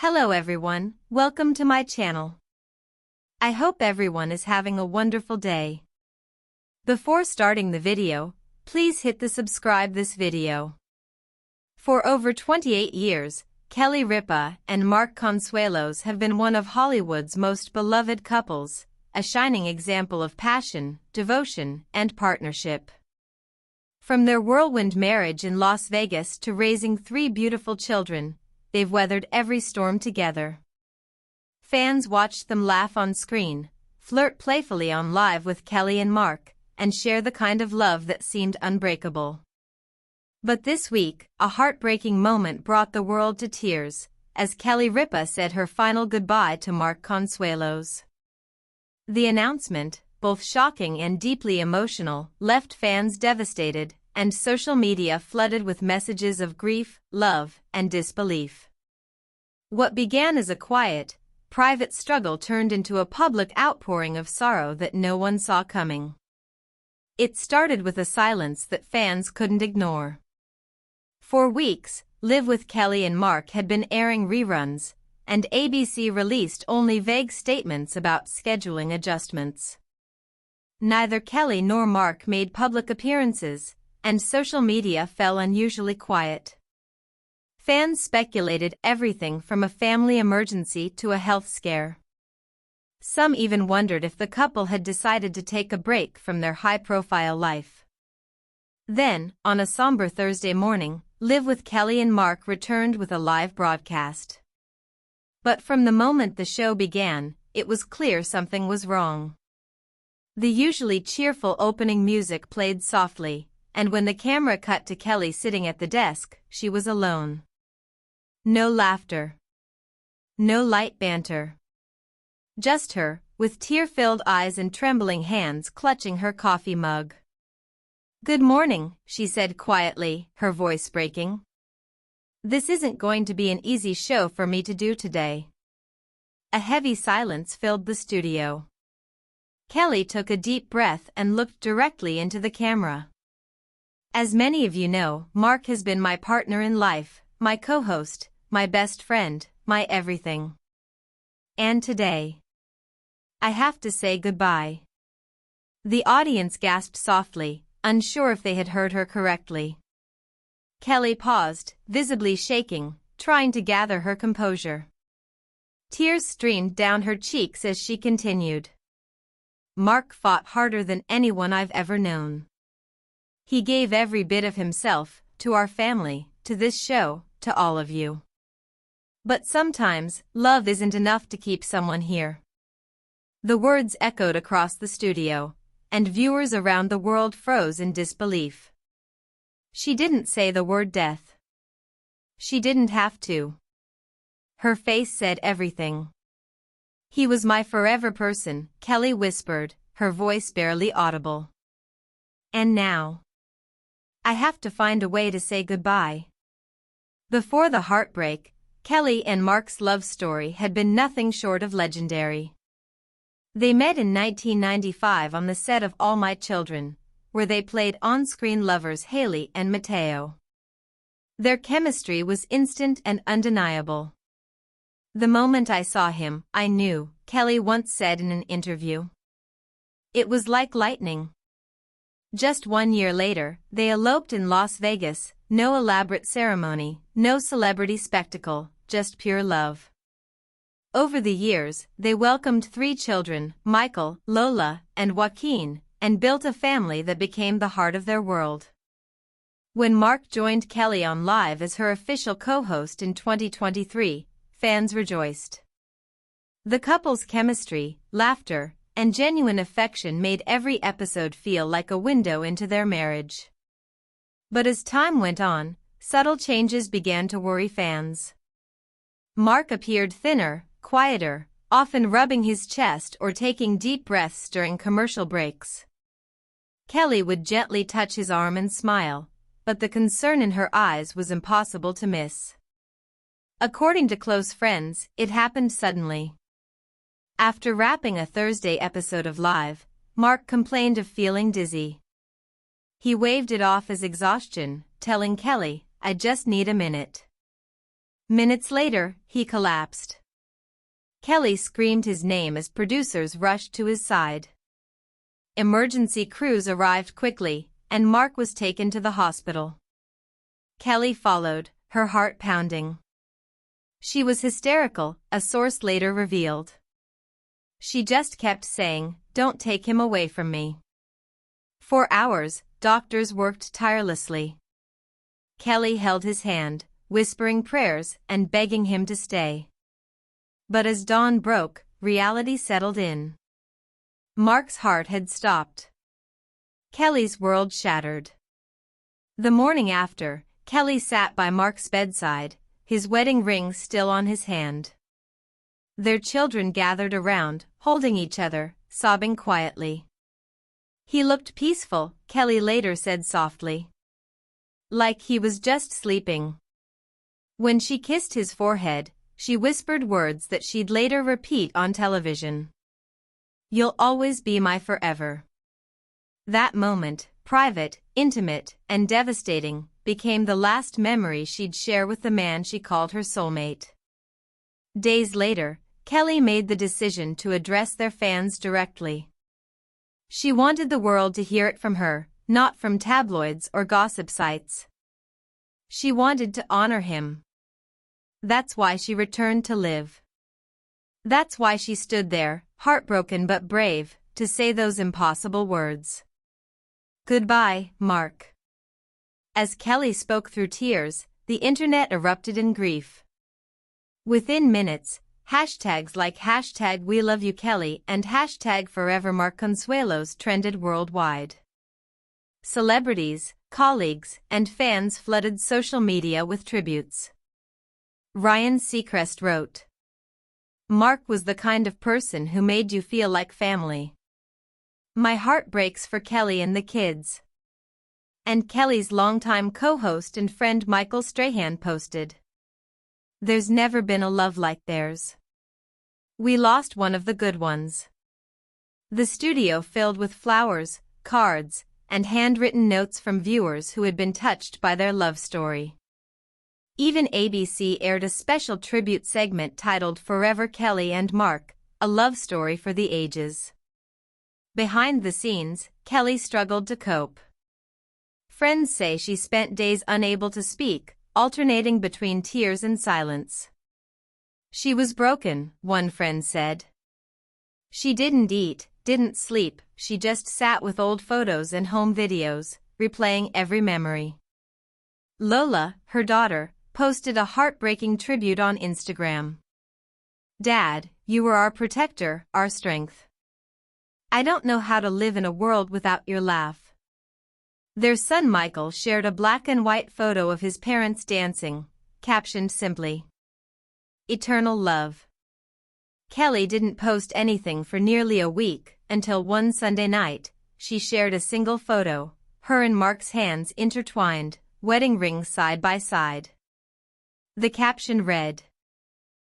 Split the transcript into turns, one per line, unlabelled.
Hello everyone, welcome to my channel. I hope everyone is having a wonderful day. Before starting the video, please hit the subscribe this video. For over 28 years, Kelly Ripa and Mark Consuelos have been one of Hollywood's most beloved couples, a shining example of passion, devotion, and partnership. From their whirlwind marriage in Las Vegas to raising 3 beautiful children, they've weathered every storm together. Fans watched them laugh on screen, flirt playfully on live with Kelly and Mark, and share the kind of love that seemed unbreakable. But this week, a heartbreaking moment brought the world to tears, as Kelly Ripa said her final goodbye to Mark Consuelos. The announcement, both shocking and deeply emotional, left fans devastated, and social media flooded with messages of grief, love, and disbelief. What began as a quiet, private struggle turned into a public outpouring of sorrow that no one saw coming. It started with a silence that fans couldn't ignore. For weeks, Live with Kelly and Mark had been airing reruns, and ABC released only vague statements about scheduling adjustments. Neither Kelly nor Mark made public appearances, and social media fell unusually quiet. Fans speculated everything from a family emergency to a health scare. Some even wondered if the couple had decided to take a break from their high-profile life. Then, on a somber Thursday morning, Live with Kelly and Mark returned with a live broadcast. But from the moment the show began, it was clear something was wrong. The usually cheerful opening music played softly, and when the camera cut to Kelly sitting at the desk, she was alone. No laughter. No light banter. Just her, with tear-filled eyes and trembling hands clutching her coffee mug. "Good morning," she said quietly, her voice breaking. "This isn't going to be an easy show for me to do today." A heavy silence filled the studio. Kelly took a deep breath and looked directly into the camera. "As many of you know, Mark has been my partner in life, my co-host, my best friend, my everything. And today, I have to say goodbye." The audience gasped softly, unsure if they had heard her correctly. Kelly paused, visibly shaking, trying to gather her composure. Tears streamed down her cheeks as she continued. "Mark fought harder than anyone I've ever known. He gave every bit of himself, to our family, to this show, to all of you. But sometimes, love isn't enough to keep someone here." The words echoed across the studio, and viewers around the world froze in disbelief. She didn't say the word death. She didn't have to. Her face said everything. "He was my forever person," Kelly whispered, her voice barely audible. "And now, I have to find a way to say goodbye." Before the heartbreak, Kelly and Mark's love story had been nothing short of legendary. They met in 1995 on the set of All My Children, where they played on-screen lovers Haley and Mateo. Their chemistry was instant and undeniable. "The moment I saw him, I knew," Kelly once said in an interview. "It was like lightning." Just 1 year later, they eloped in Las Vegas, no elaborate ceremony, no celebrity spectacle, just pure love. Over the years, they welcomed 3 children, Michael, Lola, and Joaquin, and built a family that became the heart of their world. When Mark joined Kelly on Live as her official co-host in 2023, fans rejoiced. The couple's chemistry, laughter, and genuine affection made every episode feel like a window into their marriage. But as time went on, subtle changes began to worry fans. Mark appeared thinner, quieter, often rubbing his chest or taking deep breaths during commercial breaks. Kelly would gently touch his arm and smile, but the concern in her eyes was impossible to miss. According to close friends, it happened suddenly. After wrapping a Thursday episode of Live, Mark complained of feeling dizzy. He waved it off as exhaustion, telling Kelly, "I just need a minute." Minutes later, he collapsed. Kelly screamed his name as producers rushed to his side. Emergency crews arrived quickly, and Mark was taken to the hospital. Kelly followed, her heart pounding. She was hysterical, a source later revealed. She just kept saying, "Don't take him away from me." For hours, doctors worked tirelessly. Kelly held his hand, whispering prayers and begging him to stay. But as dawn broke, reality settled in. Mark's heart had stopped. Kelly's world shattered. The morning after, Kelly sat by Mark's bedside, his wedding ring still on his hand. Their children gathered around, holding each other, sobbing quietly. "He looked peaceful," Kelly later said softly. "Like he was just sleeping." When she kissed his forehead, she whispered words that she'd later repeat on television. "You'll always be my forever." That moment, private, intimate, and devastating, became the last memory she'd share with the man she called her soulmate. Days later, Kelly made the decision to address their fans directly. She wanted the world to hear it from her, not from tabloids or gossip sites. She wanted to honor him. That's why she returned to live. That's why she stood there, heartbroken but brave, to say those impossible words. "Goodbye, Mark." As Kelly spoke through tears, the internet erupted in grief. Within minutes, hashtags like #WeLoveYouKelly and #ForeverMarkConsuelos trended worldwide. Celebrities, colleagues, and fans flooded social media with tributes. Ryan Seacrest wrote, "Mark was the kind of person who made you feel like family. My heart breaks for Kelly and the kids." And Kelly's longtime co-host and friend Michael Strahan posted, "There's never been a love like theirs. We lost one of the good ones." The studio filled with flowers, cards, and handwritten notes from viewers who had been touched by their love story. Even ABC aired a special tribute segment titled "Forever Kelly and Mark, a Love Story for the Ages." Behind the scenes, Kelly struggled to cope. Friends say she spent days unable to speak, alternating between tears and silence. "She was broken," one friend said. "She didn't eat, didn't sleep, she just sat with old photos and home videos, replaying every memory." Lola, her daughter, posted a heartbreaking tribute on Instagram. "Dad, you were our protector, our strength. I don't know how to live in a world without your laugh." Their son Michael shared a black and white photo of his parents dancing, captioned simply, "Eternal love." Kelly didn't post anything for nearly a week, until one Sunday night, she shared a single photo, her and Mark's hands intertwined, wedding rings side by side. The caption read,